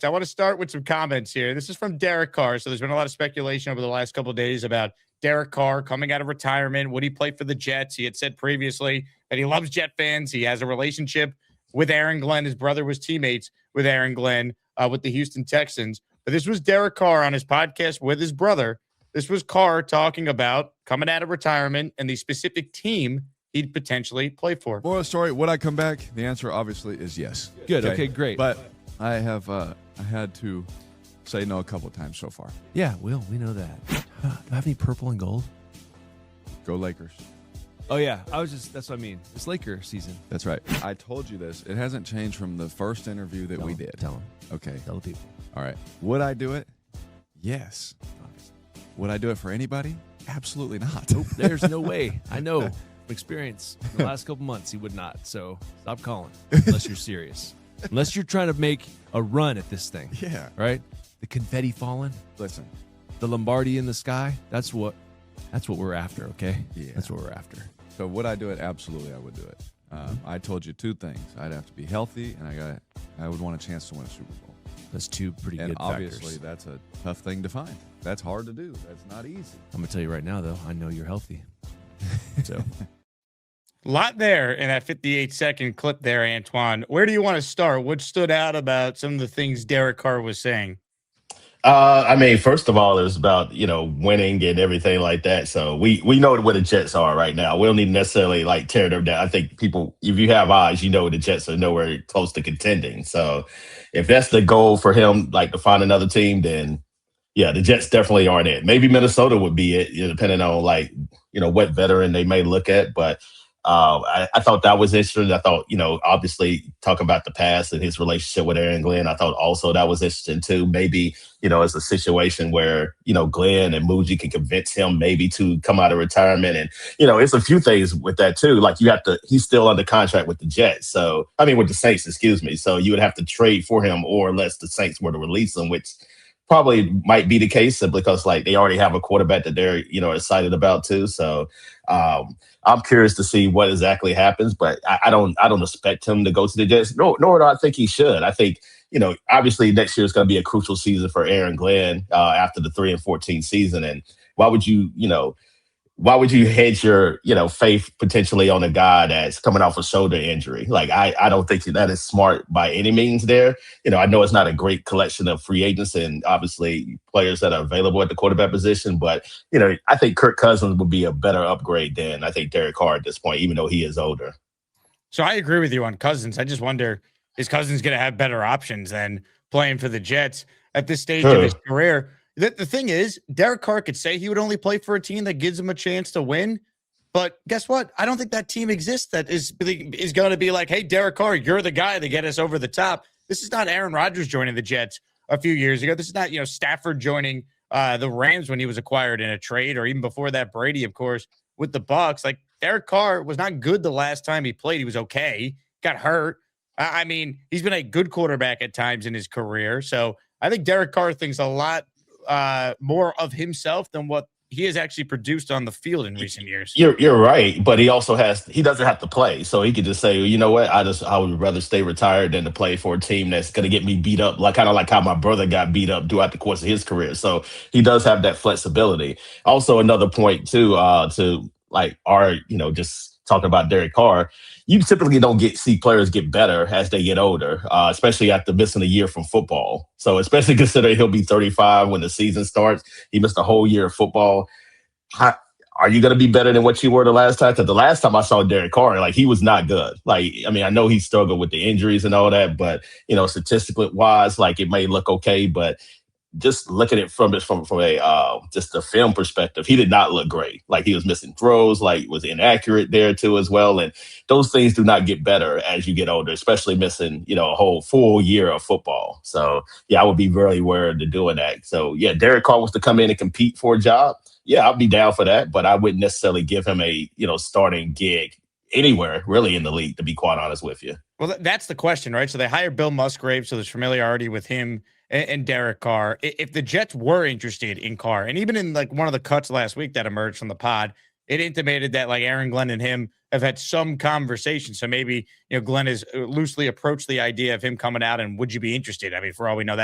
So I want to start with some comments here. This is from Derek Carr. So there's been a lot of speculation over the last couple of days about Derek Carr coming out of retirement. Would he play for the Jets? He had said previously that he loves Jet fans. He has a relationship with Aaron Glenn. His brother was teammates with Aaron Glenn with the Houston Texans. But this was Derek Carr on his podcast with his brother. This was Carr talking about coming out of retirement and the specific team he'd potentially play for. Moral story, would I come back? The answer obviously is yes. Good. Okay, great. But I have I had to say no a couple of times so far. Yeah, Will, we know that. Do I have any purple and gold? Go Lakers. Oh, yeah. That's what I mean. It's Laker season. That's right. I told you this. It hasn't changed from the first interview that we did. Tell them. Okay. Tell the people. All right. Would I do it? Yes. Would I do it for anybody? Absolutely not. Nope, there's no way. I know from experience. In the last couple months, he would not. So stop calling unless you're serious. Unless you're trying to make a run at this thing. Yeah. Right? The confetti falling. Listen. The Lombardi in the sky. That's what we're after, okay? Yeah. That's what we're after. So would I do it? Absolutely, I would do it. I told you two things. I'd have to be healthy, and I would want a chance to win a Super Bowl. That's two pretty good factors. And obviously, that's a tough thing to find. That's hard to do. That's not easy. I'm going to tell you right now, though, I know you're healthy. So, a lot there in that 58-second clip there, Antwan. Where do you want to start? What stood out about some of the things Derek Carr was saying? I mean, first of all, it was about, winning and everything like that. So we know where the Jets are right now. We don't need to necessarily tear them down. I think people, if you have eyes, the Jets are nowhere close to contending. So if that's the goal for him, to find another team, then yeah, the Jets definitely aren't it. Maybe Minnesota would be it, depending on what veteran they may look at. But I thought that was interesting. I thought, obviously talking about the past and his relationship with Aaron Glenn, I thought also that was interesting too. Maybe, it's a situation where, Glenn and Muji can convince him maybe to come out of retirement. And, it's a few things with that too. He's still under contract with the Jets. So, with the Saints, excuse me. So you would have to trade for him or unless the Saints were to release him, which probably might be the case because they already have a quarterback that they're, excited about too. So, I'm curious to see what exactly happens, but I don't expect him to go to the Jets. Nor do I think he should. I think, obviously next year is going to be a crucial season for Aaron Glenn after the 3-14 season. And why would you hedge your, faith potentially on a guy that's coming off a shoulder injury? I don't think that is smart by any means there. I know it's not a great collection of free agents and obviously players that are available at the quarterback position, but, I think Kirk Cousins would be a better upgrade than I think Derek Carr at this point, even though he is older. So I agree with you on Cousins. I just wonder, is Cousins going to have better options than playing for the Jets at this stage of his career? The thing is, Derek Carr could say he would only play for a team that gives him a chance to win. But guess what? I don't think that team exists that is going to be like, hey, Derek Carr, you're the guy to get us over the top. This is not Aaron Rodgers joining the Jets a few years ago. This is not, Stafford joining the Rams when he was acquired in a trade, or even before that, Brady, of course, with the Bucs. Derek Carr was not good the last time he played. He was okay. Got hurt. He's been a good quarterback at times in his career. So I think Derek Carr thinks a lot more of himself than what he has actually produced on the field in recent years. You're right, but he doesn't have to play. So he could just say, you know what, I would rather stay retired than to play for a team that's going to get me beat up, kind of like how my brother got beat up throughout the course of his career. So he does have that flexibility. Also, another point too, just talking about Derek Carr, you typically don't see players get better as they get older, especially after missing a year from football. So especially considering he'll be 35 when the season starts, he missed a whole year of football. Are you going to be better than what you were the last time? Because the last time I saw Derek Carr, he was not good. I know he struggled with the injuries and all that, but, statistically wise, it may look okay, but just looking at it from a just a film perspective, he did not look great. He was missing throws, was inaccurate there too as well. And those things do not get better as you get older, especially missing, a whole full year of football. So yeah, I would be very wary to doing that. So yeah, Derek Carr wants to come in and compete for a job. Yeah, I'll be down for that, but I wouldn't necessarily give him a, starting gig anywhere really in the league, to be quite honest with you. Well, that's the question, right? So they hired Bill Musgrave, so there's familiarity with him and Derek Carr. If the Jets were interested in Carr, and even in one of the cuts last week that emerged from the pod, it intimated that like Aaron Glenn and him have had some conversation. So maybe, Glenn has loosely approached the idea of him coming out and would you be interested? I mean, for all we know,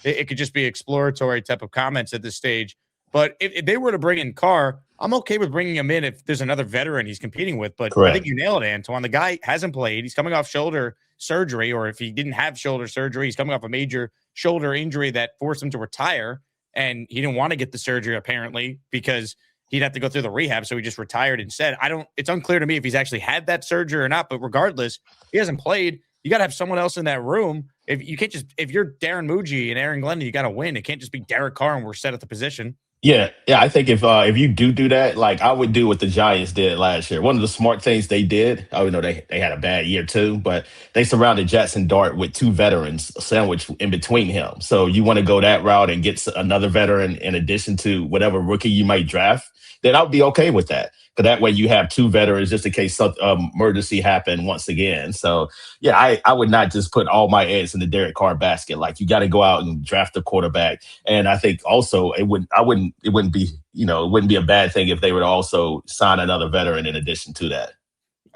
it could just be exploratory type of comments at this stage. But if they were to bring in Carr, I'm okay with bringing him in if there's another veteran he's competing with. But Correct. I think you nailed it, Antwan. The guy hasn't played. He's coming off shoulder surgery, or if he didn't have shoulder surgery, he's coming off a major shoulder injury that forced him to retire. And he didn't want to get the surgery, apparently, because he'd have to go through the rehab. So he just retired instead. It's unclear to me if he's actually had that surgery or not. But regardless, he hasn't played. You got to have someone else in that room. If you're Darren Muji and Aaron Glenn, you got to win. It can't just be Derek Carr and we're set at the position. Yeah. I think if you do that, like I would do what the Giants did last year. One of the smart things they did, I know they had a bad year too, but they surrounded Jackson Dart with 2 veterans sandwiched in between him. So you want to go that route and get another veteran in addition to whatever rookie you might draft, then I would be okay with that. But that way you have 2 veterans just in case some emergency happen once again. So yeah, I would not just put all my eggs in the Derek Carr basket. Like you got to go out and draft a quarterback. And I think also it wouldn't be a bad thing if they would also sign another veteran in addition to that.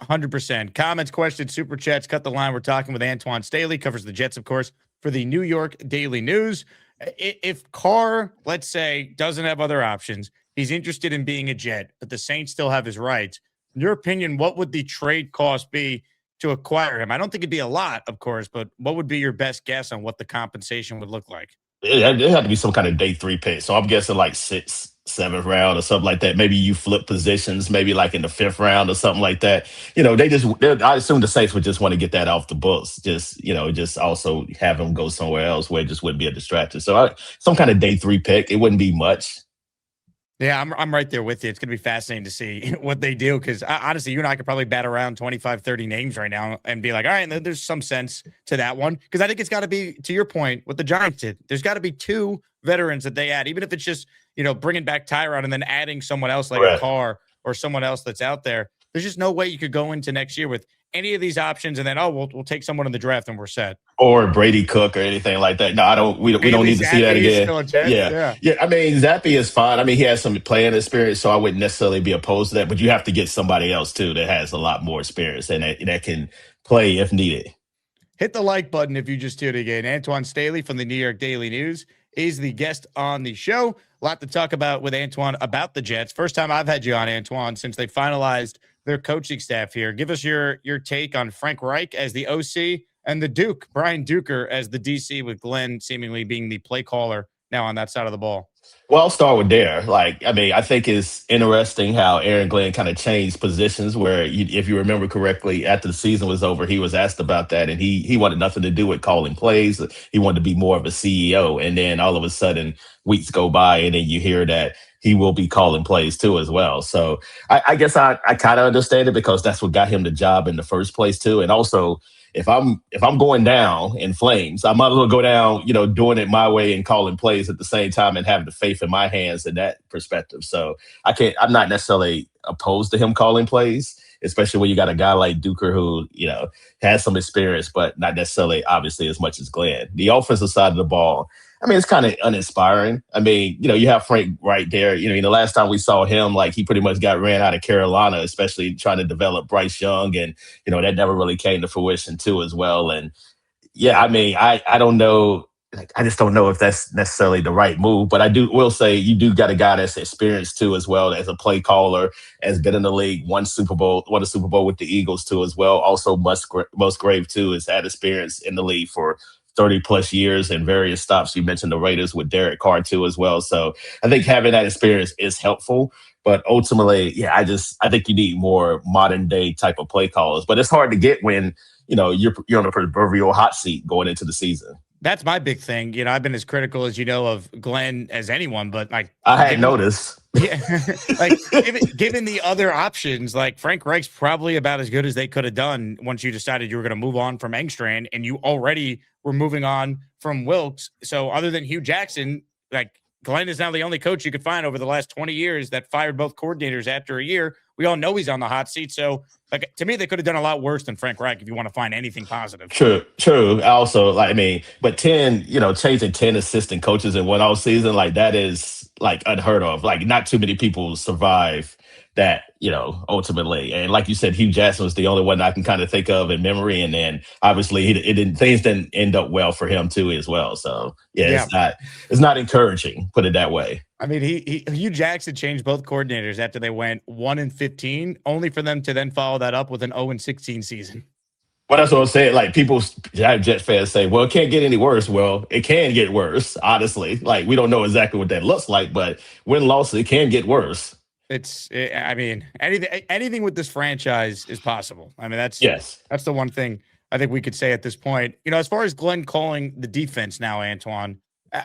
100%. Comments, questions, super chats, cut the line. We're talking with Antwan Staley, covers the Jets, of course, for the New York Daily News. If Carr, let's say, doesn't have other options, he's interested in being a Jet, but the Saints still have his rights. In your opinion, what would the trade cost be to acquire him? I don't think it'd be a lot, of course, but what would be your best guess on what the compensation would look like? It had to be some kind of day 3 pick. So I'm guessing like 6th, 7th round or something like that. Maybe you flip positions, maybe like in the 5th round or something like that. I assume the Saints would just want to get that off the books. Just also have him go somewhere else where it just wouldn't be a distraction. So some kind of day 3 pick. It wouldn't be much. Yeah, I'm right there with you. It's going to be fascinating to see what they do because honestly, you and I could probably bat around 25, 30 names right now and be like, all right, there's some sense to that one. Because I think it's got to be, to your point, what the Giants did. There's got to be 2 veterans that they add, even if it's just, bringing back Tyrod and then adding someone else like a Carr or someone else that's out there. There's just no way you could go into next year with any of these options and then, we'll take someone in the draft and we're set. Or Brady Cook or anything like that. No, we don't need to see that again. Yeah. I mean, Zappy is fine. I mean, he has some playing experience, so I wouldn't necessarily be opposed to that. But you have to get somebody else too that has a lot more experience and that can play if needed. Hit the like button if you just tuned in. Antwan Staley from the New York Daily News is the guest on the show. A lot to talk about with Antwan about the Jets. First time I've had you on, Antwan, since they finalized their coaching staff here. Give us your take on Frank Reich as the OC and the Duke, Brian Duker, as the DC, with Glenn seemingly being the play caller now on that side of the ball. Well, I'll start with there. I think it's interesting how Aaron Glenn kind of changed positions where, if you remember correctly, after the season was over, he was asked about that, and he wanted nothing to do with calling plays. He wanted to be more of a CEO. And then all of a sudden, weeks go by, and then you hear that he will be calling plays too as well. So I guess I kind of understand it because that's what got him the job in the first place too. And also, if I'm going down in flames, I might as well go down, doing it my way and calling plays at the same time and having the faith in my hands in that perspective. So I'm not necessarily opposed to him calling plays, especially when you got a guy like Duker who, has some experience, but not necessarily obviously as much as Glenn. The offensive side of the ball, I mean, it's kind of uninspiring. I mean, you have Frank right there. The last time we saw him, he pretty much got ran out of Carolina, especially trying to develop Bryce Young. And, that never really came to fruition too as well. And yeah, I mean, I don't know. I just don't know if that's necessarily the right move. But will say you do got a guy that's experienced too as well as a play caller, has been in the league, won a Super Bowl with the Eagles too as well. Also, Musgrave too has had experience in the league for 30 plus years and various stops. You mentioned the Raiders with Derek Carr too as well. So I think having that experience is helpful. But ultimately, yeah, I think you need more modern day type of play callers. But it's hard to get when, you're on a proverbial hot seat going into the season. That's my big thing. I've been as critical as of Glenn as anyone, but I had noticed. Yeah, given the other options, Frank Reich's probably about as good as they could have done once you decided you were going to move on from Engstrand, and you already were moving on from Wilkes. So other than Hugh Jackson, Glenn is now the only coach you could find over the last 20 years that fired both coordinators after a year. We all know he's on the hot seat. So, to me, they could have done a lot worse than Frank Reich if you want to find anything positive. True. Also, but changing 10 assistant coaches in one off season, that is unheard of. Not too many people survive that, ultimately. And like you said, Hugh Jackson was the only one I can kind of think of in memory. And then obviously things didn't end up well for him too as well. So yeah, Yeah. it's not encouraging, put it that way. I mean, Hugh Jackson changed both coordinators after they went 1-15, only for them to then follow that up with an 0-16 season. Well, that's what I'm saying. Like people, Jet fans say, well, it can't get any worse. Well, it can get worse, honestly. Like we don't know exactly what that looks like, but win-loss, it can get worse. I mean, anything with this franchise is possible. I mean, Yes. that's the one thing I think we could say at this point. As far as Glenn calling the defense now, Antwan,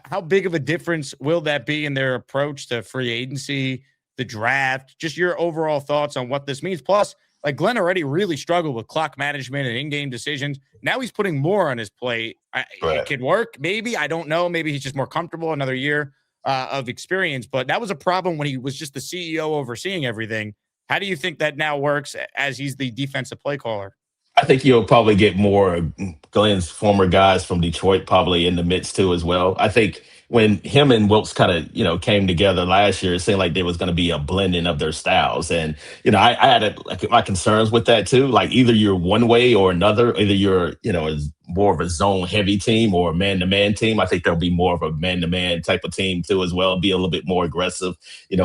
how big of a difference will that be in their approach to free agency, the draft, just your overall thoughts on what this means? Plus, like Glenn already really struggled with clock management and in-game decisions. Now he's putting more on his plate. It could work. Maybe, I don't know. Maybe he's just more comfortable, another year of experience. But that was a problem when he was just the CEO overseeing everything. How do you think that now works as he's the defensive play caller? I think you'll probably get more of Glenn's former guys from Detroit probably in the midst too as well. I think when him and Wilkes kind of, came together last year, it seemed like there was going to be a blending of their styles. And, I had my concerns with that too. Like either you're one way or another, either you're, is more of a zone heavy team or a man-to-man team. I think there'll be more of a man-to-man type of team too as well, be a little bit more aggressive,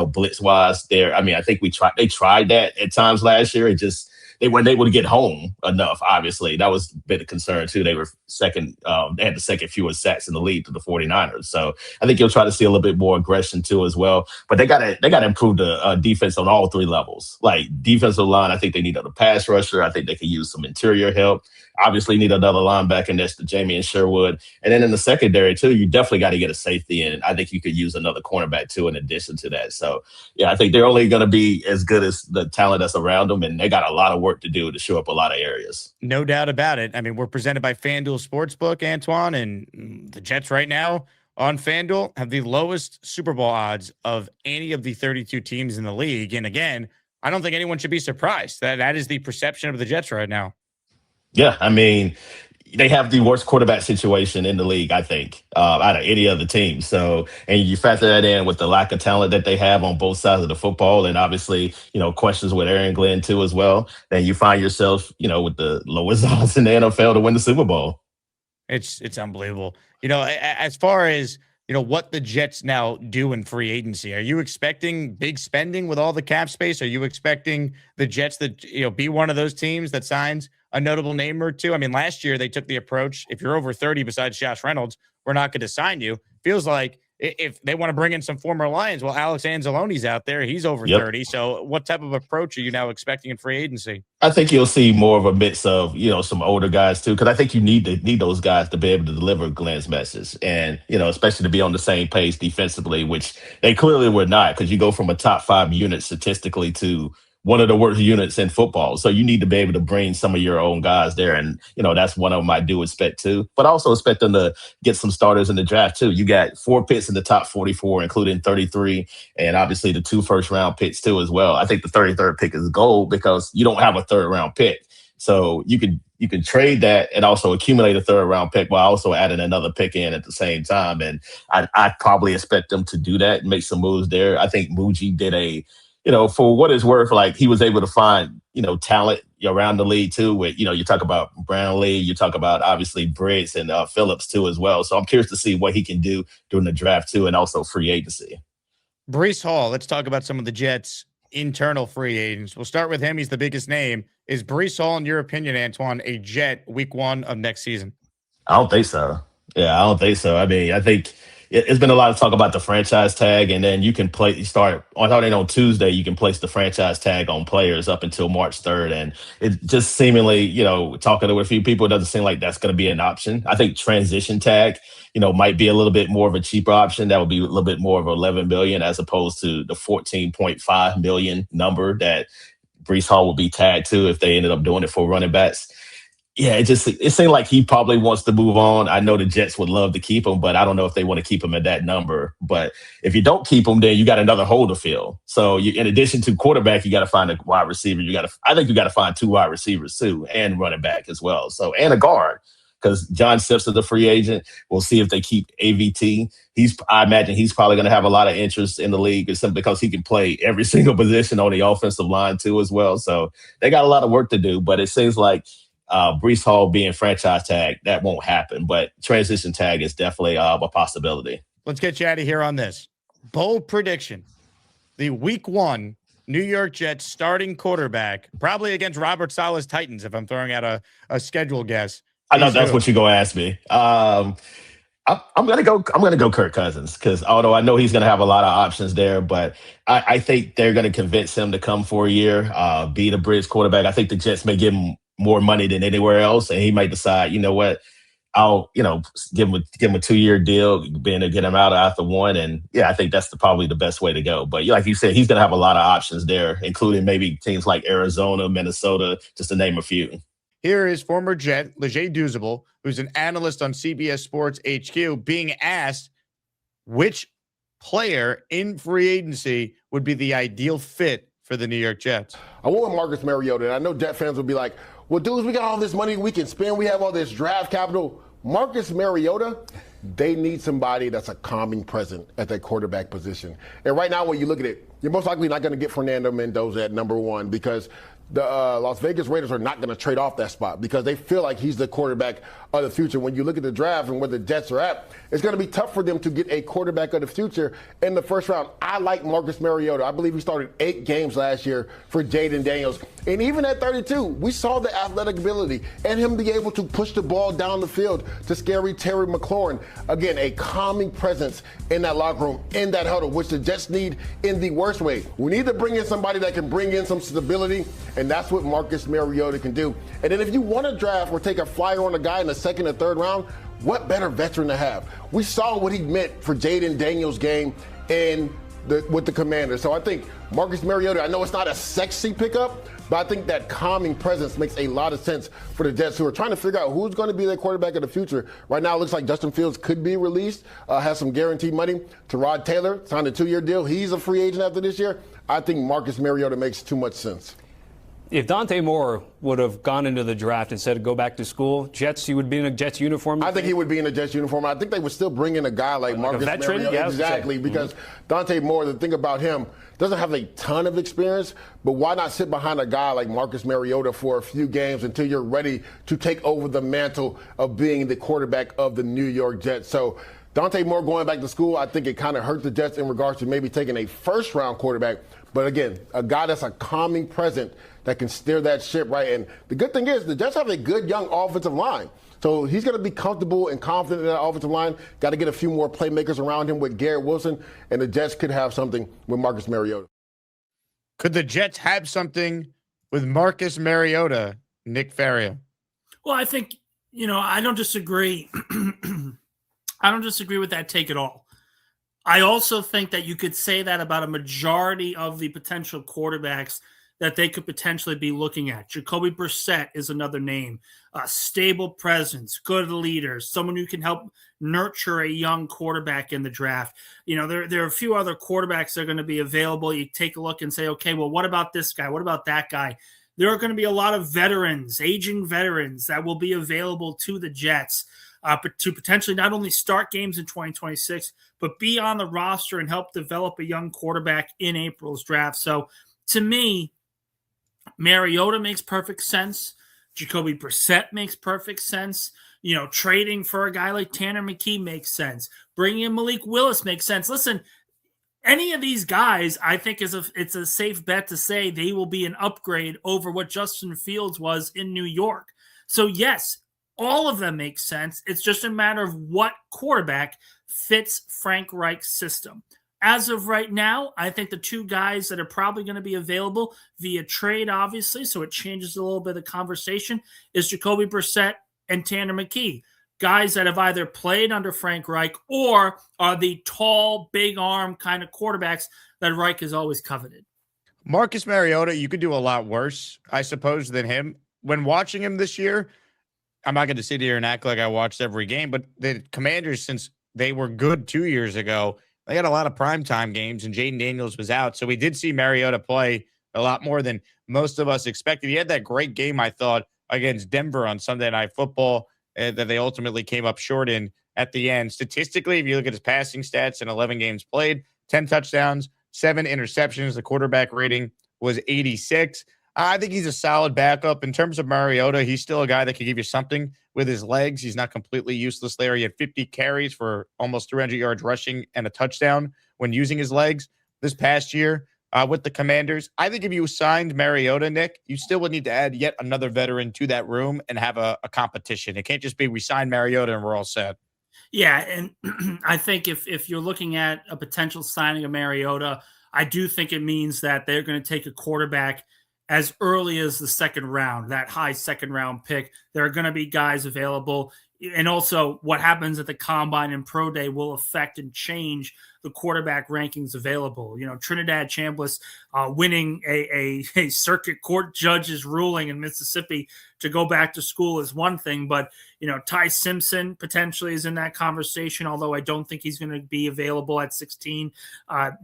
blitz wise there. I mean, I think they tried that at times last year. They weren't able to get home enough, obviously. That was a bit of concern, too. They were second. They had the second fewest sacks in the league to the 49ers. So I think you'll try to see a little bit more aggression, too, as well. But they got to improve the defense on all three levels. Like defensive line, I think they need a pass rusher. I think they could use some interior help. Obviously need another linebacker next to Jamie and Sherwood. And then in the secondary, too, you definitely got to get a safety in. I think you could use another cornerback, too, in addition to that. So, yeah, I think they're only going to be as good as the talent that's around them. And they got a lot of work to do to show up a lot of areas. No doubt about it. I mean, we're presented by FanDuel Sportsbook, Antwan, and the Jets right now on FanDuel have the lowest Super Bowl odds of any of the 32 teams in the league. And again, I don't think anyone should be surprised that is the perception of the Jets right now. Yeah, I mean, they have the worst quarterback situation in the league, I think, out of any other team. So, and you factor that in with the lack of talent that they have on both sides of the football, and obviously, questions with Aaron Glenn too as well. Then you find yourself, with the lowest odds in the NFL to win the Super Bowl. It's unbelievable. As far as what the Jets now do in free agency, are you expecting big spending with all the cap space? Are you expecting the Jets to be one of those teams that signs a notable name or two? I mean, last year they took the approach, if you're over 30 besides Josh Reynolds, we're not going to sign you. Feels like if they want to bring in some former Lions, well, Alex Anzalone's out there. He's over 30. So what type of approach are you now expecting in free agency? I think you'll see more of a mix of, some older guys too, because I think you need those guys to be able to deliver Glenn's message and, especially to be on the same page defensively, which they clearly were not, because you go from a top 5 unit statistically to one of the worst units in football. So you need to be able to bring some of your own guys there. And, that's one of them I do expect too. But I also expect them to get some starters in the draft too. You got 4 picks in the top 44, including 33, and obviously the 2 first-round picks too as well. I think the 33rd pick is gold because you don't have a third-round pick. So you can trade that and also accumulate a third-round pick while also adding another pick in at the same time. And I probably expect them to do that and make some moves there. I think Muji did for what it's worth, like he was able to find, talent around the league too. With, you talk about Brownlee, you talk about obviously Breece and Phillips too as well. So I'm curious to see what he can do during the draft too, and also free agency. Breece Hall. Let's talk about some of the Jets' internal free agents. We'll start with him. He's the biggest name. Is Breece Hall, in your opinion, Antwan, a Jet week 1 of next season? I don't think so. Yeah, I don't think so. I mean, I think it's been a lot of talk about the franchise tag, and then you can on Tuesday, you can place the franchise tag on players up until March 3rd. And it just seemingly, talking to a few people, it doesn't seem like that's going to be an option. I think transition tag, might be a little bit more of a cheaper option. That would be a little bit more of 11 million as opposed to the 14.5 million number that Breece Hall would be tagged to if they ended up doing it for running backs. Yeah, it seemed like he probably wants to move on. I know the Jets would love to keep him, but I don't know if they want to keep him at that number. But if you don't keep him, then you got another hole to fill. So in addition to quarterback, you got to find a wide receiver. I think you got to find 2 wide receivers too, and running back as well. So and a guard, because John Simpson's a free agent. We'll see if they keep AVT. I imagine he's probably going to have a lot of interest in the league simply because he can play every single position on the offensive line too as well. So they got a lot of work to do, but it seems like Breece Hall being franchise tag, that won't happen, but transition tag is definitely a possibility. Let's get you out of here on this. Bold prediction. The week 1 New York Jets starting quarterback, probably against Robert Saleh's Titans, if I'm throwing out a schedule guess. I know that's what you're going to ask me. I'm going to go Kirk Cousins because although I know he's going to have a lot of options there, but I think they're going to convince him to come for a year, be the bridge quarterback. I think the Jets may give him more money than anywhere else, and he might decide, you know what, I'll give him a 2-year deal, being to get him out after 1, and yeah, I think that's probably the best way to go. But like you said, he's going to have a lot of options there, including maybe teams like Arizona, Minnesota, just to name a few. Here is former Jet Leger Douzable, who's an analyst on CBS Sports HQ, being asked which player in free agency would be the ideal fit for the New York Jets. I want Marcus Mariota, and I know Jet fans will be like, well, dudes, we got all this money we can spend. We have all this draft capital. Marcus Mariota, they need somebody that's a calming presence at that quarterback position. And right now, when you look at it, you're most likely not going to get Fernando Mendoza at number 1 because the Las Vegas Raiders are not going to trade off that spot because they feel like he's the quarterback of the future. When you look at the draft and where the Jets are at, it's going to be tough for them to get a quarterback of the future in the first round. I like Marcus Mariota. I believe he started 8 games last year for Jaden Daniels. And even at 32, we saw the athletic ability and him be able to push the ball down the field to scary Terry McLaurin. Again, a calming presence in that locker room, in that huddle, which the Jets need in the worst way. We need to bring in somebody that can bring in some stability, and that's what Marcus Mariota can do. And then if you want to draft or take a flyer on a guy in the 2nd or 3rd round, what better veteran to have? We saw what he meant for Jaden Daniels' game with the Commanders. So I think Marcus Mariota, I know it's not a sexy pickup, but I think that calming presence makes a lot of sense for the Jets, who are trying to figure out who's going to be their quarterback of the future. Right now, it looks like Justin Fields could be released, has some guaranteed money. Tyrod Taylor signed a 2-year deal. He's a free agent after this year. I think Marcus Mariota makes too much sense. If Dante Moore would have gone into the draft and said go back to school, Jets, he would be in a Jets uniform. I think he would be in a Jets uniform. I think they would still bring in a guy like Marcus Mariota. Yeah, exactly, because Dante Moore, the thing about him, doesn't have a ton of experience, but why not sit behind a guy like Marcus Mariota for a few games until you're ready to take over the mantle of being the quarterback of the New York Jets? So Dante Moore going back to school, I think it kind of hurt the Jets in regards to maybe taking a first-round quarterback. But again, a guy that's a calming presence that can steer that ship right. And the good thing is the Jets have a good young offensive line. So he's going to be comfortable and confident in that offensive line. Got to get a few more playmakers around him with Garrett Wilson, and the Jets could have something with Marcus Mariota. Could the Jets have something with Marcus Mariota, Nick Faria? Well, I think, I don't disagree. I don't disagree with that take at all. I also think that you could say that about a majority of the potential quarterbacks that they could potentially be looking at. Jacoby Brissett is another name. A stable presence, good leader, someone who can help nurture a young quarterback in the draft. There are a few other quarterbacks that are going to be available. You take a look and say, okay, well, what about this guy? What about that guy? There are going to be a lot of veterans, aging veterans that will be available to the Jets to potentially not only start games in 2026, but be on the roster and help develop a young quarterback in April's draft. So to me, Mariota makes perfect sense. Jacoby Brissett makes perfect sense. Trading for a guy like Tanner McKee makes sense. Bringing in Malik Willis makes sense. Listen, any of these guys, I think it's a safe bet to say they will be an upgrade over what Justin Fields was in New York. So yes, all of them make sense. It's just a matter of what quarterback fits Frank Reich's system. As of right now, I think the two guys that are probably going to be available via trade, obviously, so it changes a little bit of the conversation, is Jacoby Brissett and Tanner McKee. Guys that have either played under Frank Reich or are the tall, big arm kind of quarterbacks that Reich has always coveted. Marcus Mariota, you could do a lot worse, I suppose, than him. When watching him this year, I'm not going to sit here and act like I watched every game, but the Commanders, since they were good 2 years ago, they had a lot of primetime games, and Jaden Daniels was out. So we did see Mariota play a lot more than most of us expected. He had that great game, I thought, against Denver on Sunday Night Football. that they ultimately came up short in at the end. Statistically, if you look at his passing stats in 11 games played, 10 touchdowns, 7 interceptions. The quarterback rating was 86. I think he's a solid backup. In terms of Mariota, he's still a guy that can give you something with his legs. He's not completely useless there. He had 50 carries for almost 300 yards rushing and a touchdown when using his legs this past year with the Commanders. I think if you signed Mariota, Nick, you still would need to add yet another veteran to that room and have a competition. It can't just be we signed Mariota and we're all set. Yeah, and I think if you're looking at a potential signing of Mariota, I do think it means that they're going to take a quarterback as early as the second round, that high second round pick. There are going to be guys available. And also what happens at the combine and pro day will affect and change the quarterback rankings available. You know, Trinidad Chambliss winning a circuit court judge's ruling in Mississippi to go back to school is one thing, but you know, Ty Simpson potentially is in that conversation, although I don't think he's going to be available at 16.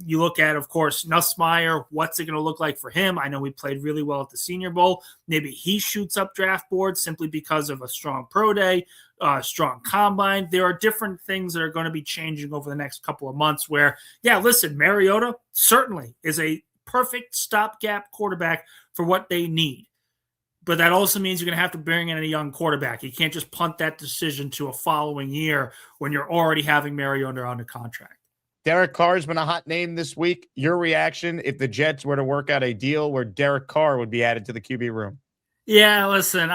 You look at, of course, Nussmeier. What's it going to look like for him? I know he played really well at the Senior Bowl. Maybe he shoots up draft boards simply because of a strong pro day, strong combine. There are different things that are going to be changing over the next couple of months where, yeah, listen, Mariota certainly is a perfect stopgap quarterback for what they need. But that also means you're going to have to bring in a young quarterback. You can't just punt that decision to a following year when you're already having Mariota under contract. Derek Carr's been a hot name this week. Your reaction if the Jets were to work out a deal where Derek Carr would be added to the QB room? Yeah, listen,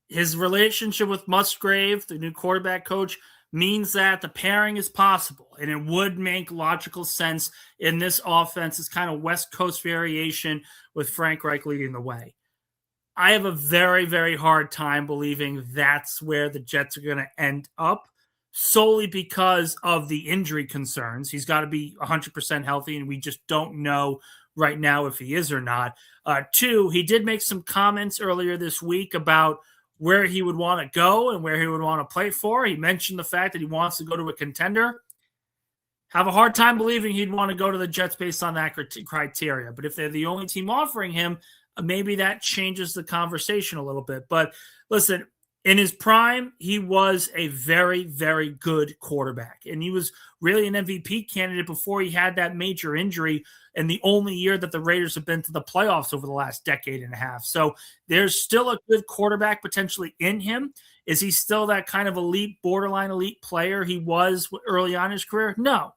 his relationship with Musgrave, the new quarterback coach, means that the pairing is possible, and it would make logical sense in this offense. It's kind of West Coast variation with Frank Reich leading the way. I have a very, very hard time believing that's where the Jets are going to end up, solely because of the injury concerns. He's got to be 100% healthy, and we just don't know right now if he is or not. Two, he did make some comments earlier this week about where he would want to go and where he would want to play for. He mentioned the fact that he wants to go to a contender. Have a hard time believing he'd want to go to the Jets based on that criteria. But if they're the only team offering him, maybe that changes the conversation a little bit. But listen, in his prime, he was a very, very good quarterback. And he was really an MVP candidate before he had that major injury, and the only year that the Raiders have been to the playoffs over the last decade and a half. So there's still a good quarterback potentially in him. Is he still that kind of elite, borderline elite player he was early on in his career? No.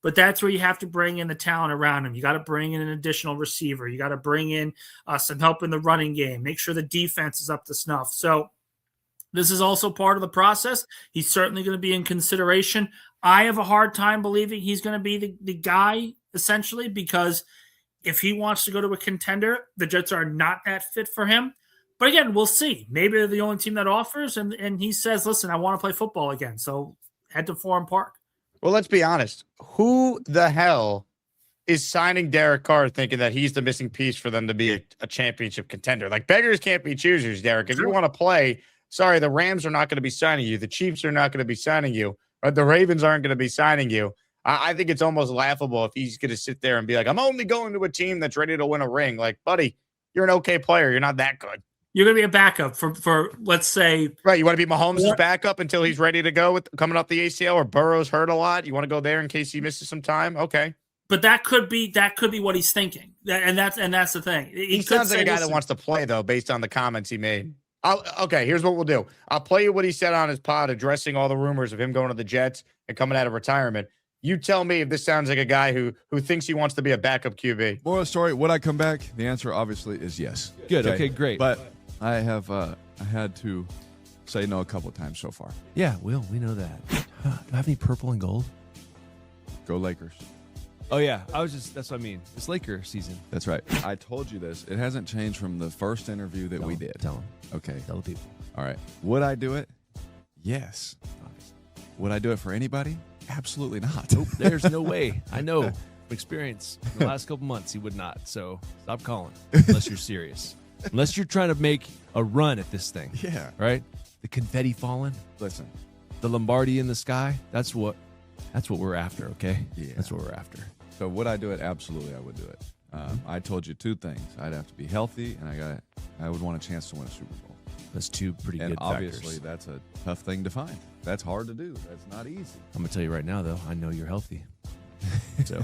But that's where you have to bring in the talent around him. You got to bring in an additional receiver. You got to bring in some help in the running game. Make sure the defense is up to snuff. So this is also part of the process. He's certainly going to be in consideration. I have a hard time believing he's going to be the guy, essentially, because if he wants to go to a contender, the Jets are not that fit for him. But again, we'll see. Maybe they're the only team that offers, and he says, listen, I want to play football again. So head to Forum Park. Well, let's be honest. Who the hell is signing Derek Carr thinking that he's the missing piece for them to be a championship contender? Like, beggars can't be choosers, Derek. If you want to play, sorry, the Rams are not going to be signing you. The Chiefs are not going to be signing you. Or the Ravens aren't going to be signing you. I think it's almost laughable if he's going to sit there and be like, I'm only going to a team that's ready to win a ring. Like, buddy, you're an okay player. You're not that good. You're going to be a backup for let's say. Right. You want to be Mahomes' backup until he's ready to go with coming up the ACL, or Burrow's hurt a lot. You want to go there in case he misses some time. Okay. But that could be what he's thinking. And that's the thing. He sounds like a guy that wants to play, though, based on the comments he made. Okay, here's what we'll do. I'll play you what he said on his pod addressing all the rumors of him going to the Jets and coming out of retirement. You tell me if this sounds like a guy who thinks he wants to be a backup QB. Moral of the story, would I come back? The answer obviously is yes. Good. Okay, great. But I have I had to say no a couple of times so far. Yeah, Will, we know that. Do I have any purple and gold? Go Lakers. Oh, yeah. That's what I mean. It's Laker season. That's right. I told you this. It hasn't changed from the first interview that we did. Tell them. Okay. Tell the people. All right. Would I do it? Yes. Would I do it for anybody? Absolutely not. Nope. There's no way. I know from experience. In the last couple months, he would not. So stop calling unless you're serious. Unless you're trying to make a run at this thing. Yeah. Right? The confetti falling. Listen. The Lombardi in the sky. That's what we're after, okay? Yeah. That's what we're after. So would I do it? Absolutely, I would do it. I told you two things. I'd have to be healthy, and I would want a chance to win a Super Bowl. That's two pretty And good obviously, factors. that's a tough thing to find. That's hard to do. That's not easy. I'm going to tell you right now, though, I know you're healthy. So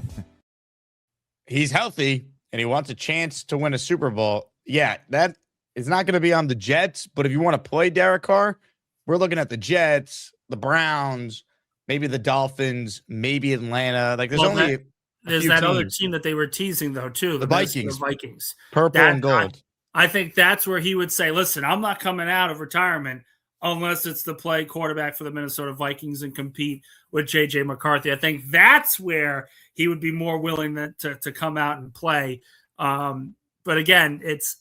He's healthy and he wants a chance to win a Super Bowl. Yeah, that is not going to be on the Jets. But if you want to play Derek Carr, we're looking at the Jets, the Browns, maybe the Dolphins, maybe Atlanta. Like there's there's few that other teams. team that they were teasing though too, The Minnesota Vikings. Vikings, Purple and gold. I think that's where he would say, "Listen, I'm not coming out of retirement unless it's to play quarterback for the Minnesota Vikings and compete with JJ McCarthy." I think that's where he would be more willing to come out and play. But again, it's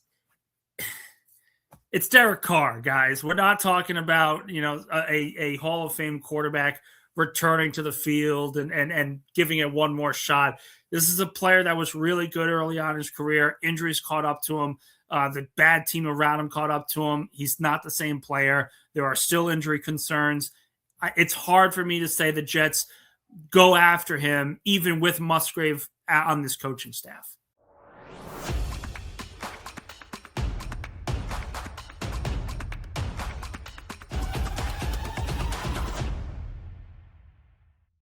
Derek Carr, guys. We're not talking about a Hall of Fame quarterback returning to the field and giving it one more shot. This is a player that was really good early on in his career. Injuries caught up to him. The bad team around him caught up to him. He's not the same player. There are still injury concerns. It's hard for me to say the Jets go after him, even with Musgrave on this coaching staff.